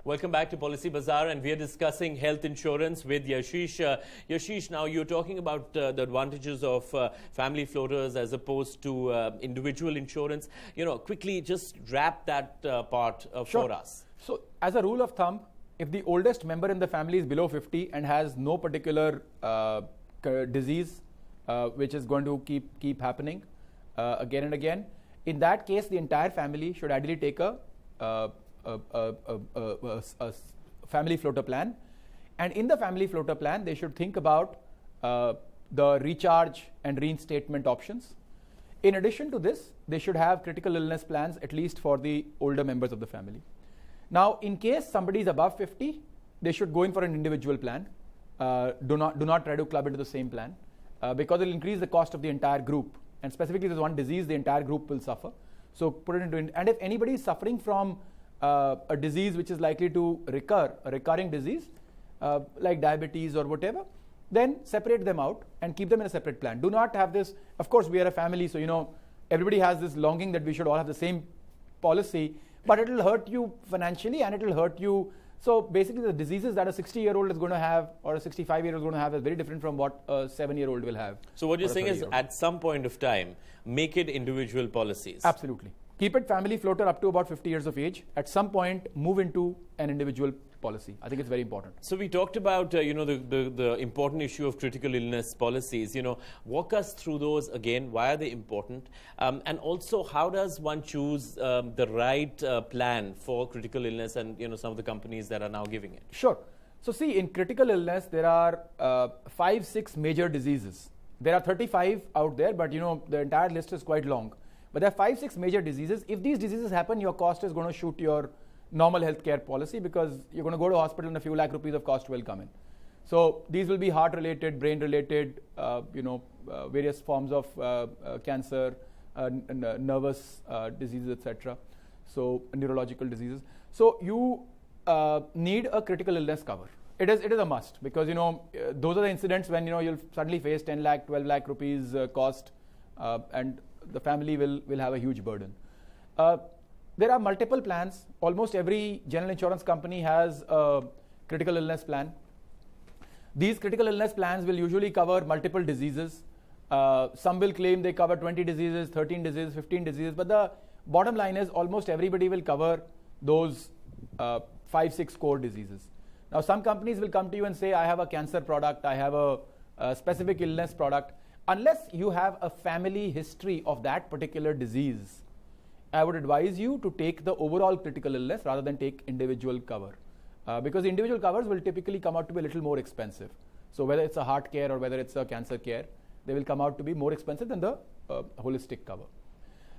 Welcome back to Policy Bazaar, and we are discussing health insurance with Yashish. Yashish, now you're talking about the advantages of family floaters as opposed to individual insurance. Quickly just wrap that part for us. So, as a rule of thumb, if the oldest member in the family is below 50 and has no particular disease which is going to keep happening again and again, in that case, the entire family should ideally take a family floater plan, and in the family floater plan they should think about the recharge and reinstatement options. In addition to this, they should have critical illness plans, at least for the older members of the family. Now, in case somebody is above 50, they should go in for an individual plan. Do not try to club into the same plan because it will increase the cost of the entire group, and specifically there's one disease the entire group will suffer. So put it into it. And if anybody is suffering from a disease which is likely to recur, a recurring disease like diabetes or whatever, then separate them out and keep them in a separate plan. Do not have this. Of course, we are a family, so everybody has this longing that we should all have the same policy, but it will hurt you financially and it will hurt you. So basically, the diseases that a 60-year-old is going to have or a 65-year-old is going to have is very different from what a 7-year-old will have. So what you're saying is, at some point of time, make it individual policies. Absolutely. Keep it family floater up to about 50 years of age. At some point, move into an individual policy. I think it's very important. So we talked about the important issue of critical illness policies. Walk us through those again. Why are they important? And also, how does one choose the right plan for critical illness and some of the companies that are now giving it? Sure. So see, in critical illness, there are 5-6 major diseases. There are 35 out there, but the entire list is quite long. But there are 5-6 major diseases. If these diseases happen, your cost is going to shoot your normal healthcare policy because you're going to go to hospital and a few lakh rupees of cost will come in. So these will be heart-related, brain-related, various forms of cancer, nervous diseases, etc. So neurological diseases. So you need a critical illness cover. It is a must because those are the incidents when you'll suddenly face 10 lakh, 12 lakh rupees cost, and the family will have a huge burden. There are multiple plans. Almost every general insurance company has a critical illness plan. These critical illness plans will usually cover multiple diseases. Some will claim they cover 20 diseases, 13 diseases, 15 diseases, but the bottom line is almost everybody will cover those 5-6 core diseases. Now, some companies will come to you and say, I have a cancer product, I have a specific illness product. Unless you have a family history of that particular disease, I would advise you to take the overall critical illness rather than take individual cover. Because individual covers will typically come out to be a little more expensive. So whether it's a heart care or whether it's a cancer care, they will come out to be more expensive than the holistic cover.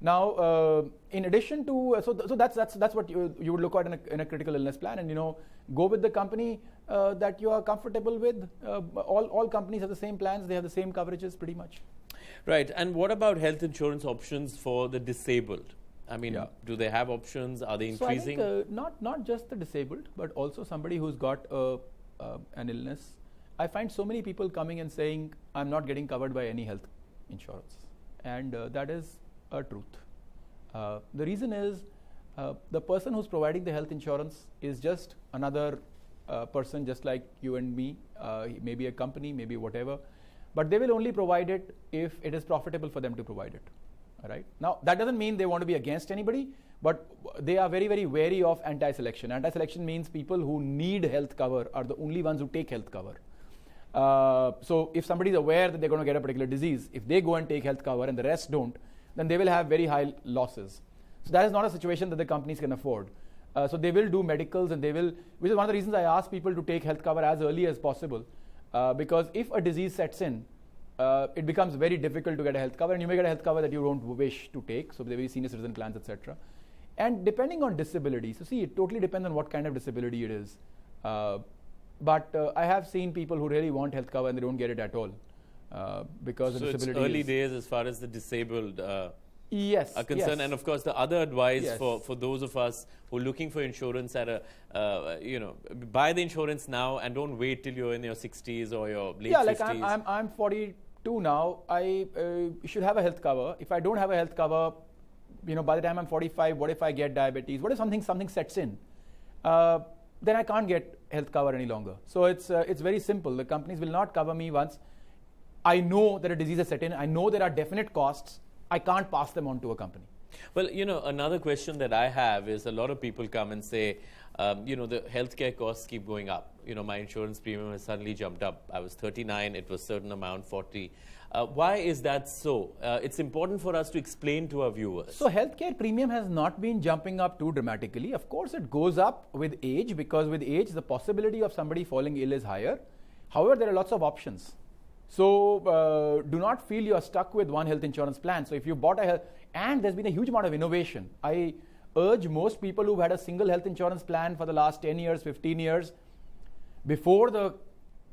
Now, in addition to, so that's what you would look at in a critical illness plan, and go with the company that you are comfortable with. All companies have the same plans; they have the same coverages, pretty much. Right. And what about health insurance options for the disabled? I mean, do they have options? Are they increasing? So I think not just the disabled, but also somebody who's got an illness. I find so many people coming and saying, "I'm not getting covered by any health insurance," and that is a truth. The reason is the person who's providing the health insurance is just another person just like you and me, maybe a company, maybe whatever, but they will only provide it if it is profitable for them to provide it. All right. Now, that doesn't mean they want to be against anybody, but they are very, very wary of anti-selection. Anti-selection means people who need health cover are the only ones who take health cover. So if somebody is aware that they're going to get a particular disease, if they go and take health cover and the rest don't, then they will have very high losses. So that is not a situation that the companies can afford. So they will do medicals, and which is one of the reasons I ask people to take health cover as early as possible, because if a disease sets in, it becomes very difficult to get a health cover, and you may get a health cover that you don't wish to take. So there will be senior citizen plans, etc. And depending on disability, so see, it totally depends on what kind of disability it is. But I have seen people who really want health cover and they don't get it at all because the disability. So it's early days as far as the disabled yes, are concerned. Yes. And of course, the other advice yes. for those of us who are looking for insurance at buy the insurance now and don't wait till you're in your 60s or your late 50s. Yeah, like I'm 42 now. I should have a health cover. If I don't have a health cover, by the time I'm 45, what if I get diabetes? What if something sets in? then I can't get health cover any longer. So it's very simple. The companies will not cover me once I know that a disease is set in. I know there are definite costs. I can't pass them on to a company. Well, another question that I have is a lot of people come and say, the healthcare costs keep going up. My insurance premium has suddenly jumped up. I was 39, it was certain amount, 40. Why is that so? It's important for us to explain to our viewers. So healthcare premium has not been jumping up too dramatically. Of course, it goes up with age, because with age, the possibility of somebody falling ill is higher. However, there are lots of options. So do not feel you are stuck with one health insurance plan. So if you bought a health, and there's been a huge amount of innovation. I urge most people who've had a single health insurance plan for the last 10 years, 15 years, before the...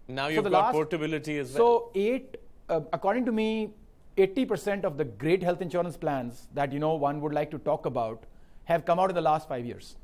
Now you've got portability as well. So according to me, 80% of the great health insurance plans that one would like to talk about have come out in the last 5 years.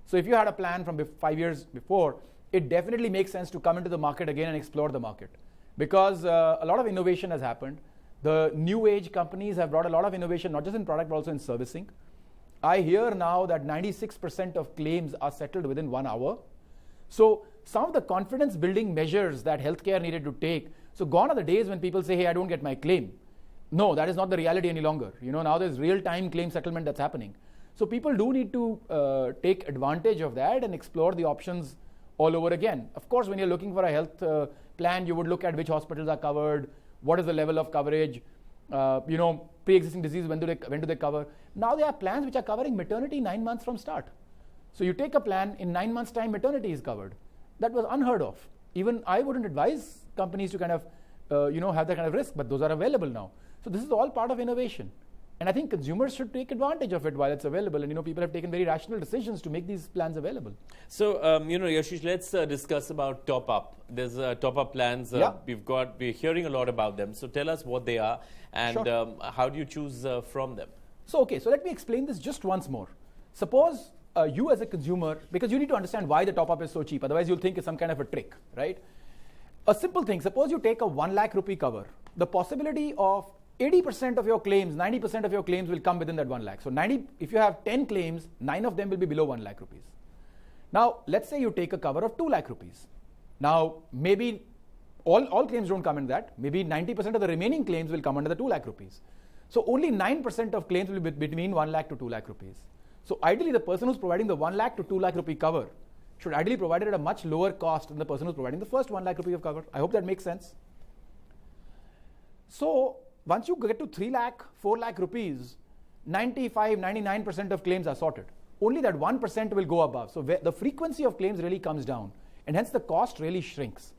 So if you had a plan from 5 years before, it definitely makes sense to come into the market again and explore the market. Because a lot of innovation has happened. The new age companies have brought a lot of innovation, not just in product, but also in servicing. I hear now that 96% of claims are settled within 1 hour. So some of the confidence building measures that healthcare needed to take, so gone are the days when people say, hey, I don't get my claim. No, that is not the reality any longer. Now there's real-time claim settlement that's happening. So people do need to take advantage of that and explore the options all over again. Of course, when you're looking for a health plan, you would look at which hospitals are covered, what is the level of coverage, pre-existing disease, when do they cover. Now there are plans which are covering maternity 9 months from start. So you take a plan, in 9 months' time, maternity is covered. That was unheard of. Even I wouldn't advise companies to kind of, have that kind of risk, but those are available now. So this is all part of innovation. And I think consumers should take advantage of it while it's available. And people have taken very rational decisions to make these plans available. So, Yashish, let's discuss about top-up. There's top-up plans. We're hearing a lot about them. So tell us what they are and how do you choose from them? So let me explain this just once more. Suppose you as a consumer, because you need to understand why the top-up is so cheap. Otherwise, you'll think it's some kind of a trick, right? A simple thing. Suppose you take a 1 lakh rupee cover. The possibility of 80% of your claims, 90% of your claims will come within that 1 lakh. So if you have 10 claims, 9 of them will be below 1 lakh rupees. Now, let's say you take a cover of 2 lakh rupees. Now, maybe all claims don't come in that. Maybe 90% of the remaining claims will come under the 2 lakh rupees. So only 9% of claims will be between 1 lakh to 2 lakh rupees. So ideally, the person who's providing the 1 lakh to 2 lakh rupee cover should ideally provide it at a much lower cost than the person who's providing the first 1 lakh rupee of cover. I hope that makes sense. So once you get to 3 lakh, 4 lakh rupees, 95, 99% of claims are sorted. Only that 1% will go above. So the frequency of claims really comes down, and hence the cost really shrinks.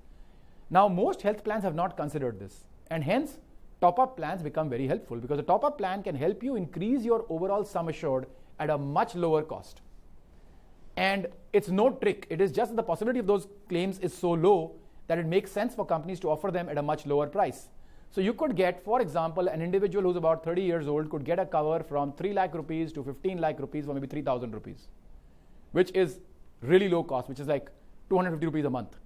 Now, most health plans have not considered this, and hence top-up plans become very helpful, because a top-up plan can help you increase your overall sum assured at a much lower cost. And it's no trick. It is just the possibility of those claims is so low that it makes sense for companies to offer them at a much lower price. So you could get, for example, an individual who's about 30 years old could get a cover from 3 lakh rupees to 15 lakh rupees for maybe 3,000 rupees, which is really low cost, which is like 250 rupees a month.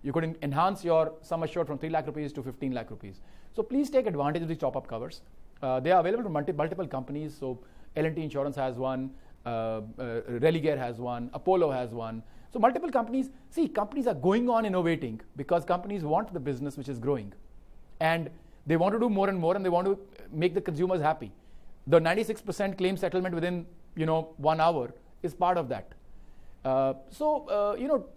You could enhance your sum assured from 3 lakh rupees to 15 lakh rupees. So please take advantage of these top-up covers. They are available from multiple companies. So L&T Insurance has one, Religare has one, Apollo has one. So multiple companies. See, companies are going on innovating because companies want the business which is growing. And they want to do more and more, and they want to make the consumers happy. The 96% claim settlement within 1 hour is part of that.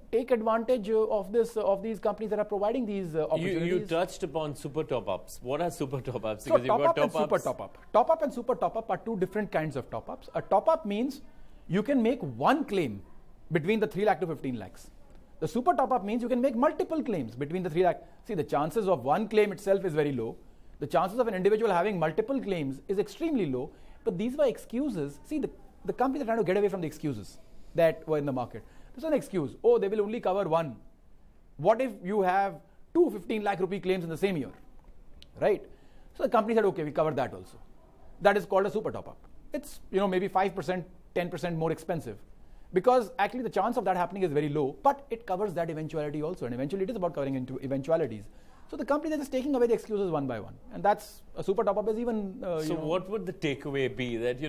Take advantage of these companies that are providing these opportunities. You touched upon super top-ups. What are super top-ups? So top-up and super top-up. Top-up and super top-up are two different kinds of top-ups. A top-up means you can make one claim between the 3 lakh to 15 lakhs. The super top-up means you can make multiple claims between the 3 lakh. See, the chances of one claim itself is very low. The chances of an individual having multiple claims is extremely low. But these were excuses. See, the companies are trying to get away from the excuses that were in the market. There's an excuse. Oh, they will only cover one. What if you have 2 15 lakh rupee claims in the same year? Right? So the company said, okay, we cover that also. That is called a super top-up. It's maybe 5%, 10% more expensive. Because actually the chance of that happening is very low, but it covers that eventuality also. And eventually it is about covering into eventualities. So the companies are just taking away the excuses one by one. And that's a super top-up is even... so what would the takeaway be? That,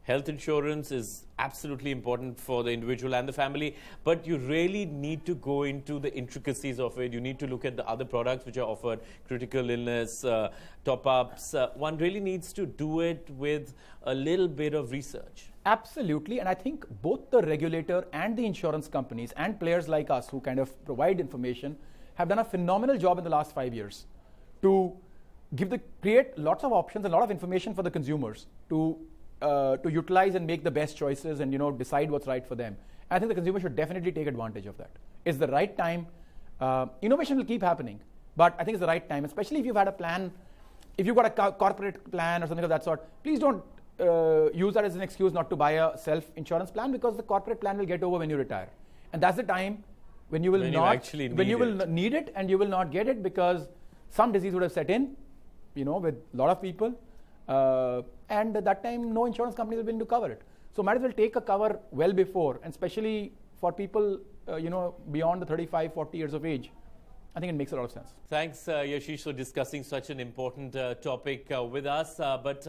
health insurance is absolutely important for the individual and the family, but you really need to go into the intricacies of it. You need to look at the other products which are offered, critical illness, top-ups. One really needs to do it with a little bit of research. Absolutely, and I think both the regulator and the insurance companies and players like us who kind of provide information have done a phenomenal job in the last 5 years to create lots of options and a lot of information for the consumers to utilize and make the best choices and decide what's right for them. I think the consumer should definitely take advantage of that. It's the right time. Innovation will keep happening, but I think it's the right time, especially if you've had a plan, if you've got a corporate plan or something of that sort. Please don't use that as an excuse not to buy a self-insurance plan, because the corporate plan will get over when you retire, and that's the time when you will need it, and you will not get it because some disease would have set in, with a lot of people, and at that time no insurance company will be able to cover it. So might as well take a cover well before, and especially for people beyond the 35, 40 years of age. I think it makes a lot of sense. Thanks, Yashish, for discussing such an important topic with us. But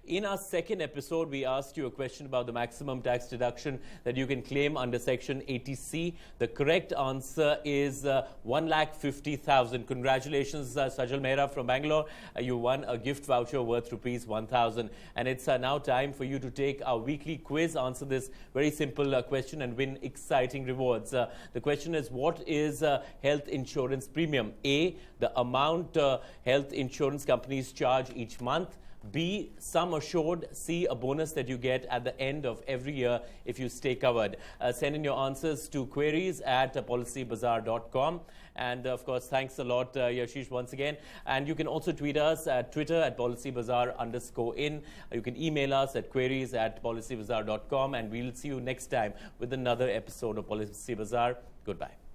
in our second episode, we asked you a question about the maximum tax deduction that you can claim under Section 80C. The correct answer is 1,50,000. Congratulations, Sajal Mehra from Bangalore. You won a gift voucher worth ₹1,000. And it's now time for you to take our weekly quiz, answer this very simple question, and win exciting rewards. The question is, what is health insurance premium? A, the amount health insurance companies charge each month. B, sum assured. C, a bonus that you get at the end of every year if you stay covered. Send in your answers to queries at PolicyBazaar.com. And of course, thanks a lot, Yashish, once again. And you can also tweet us at Twitter at PolicyBazaar_in. You can email us at queries at PolicyBazaar.com. And we'll see you next time with another episode of Policy Bazaar. Goodbye.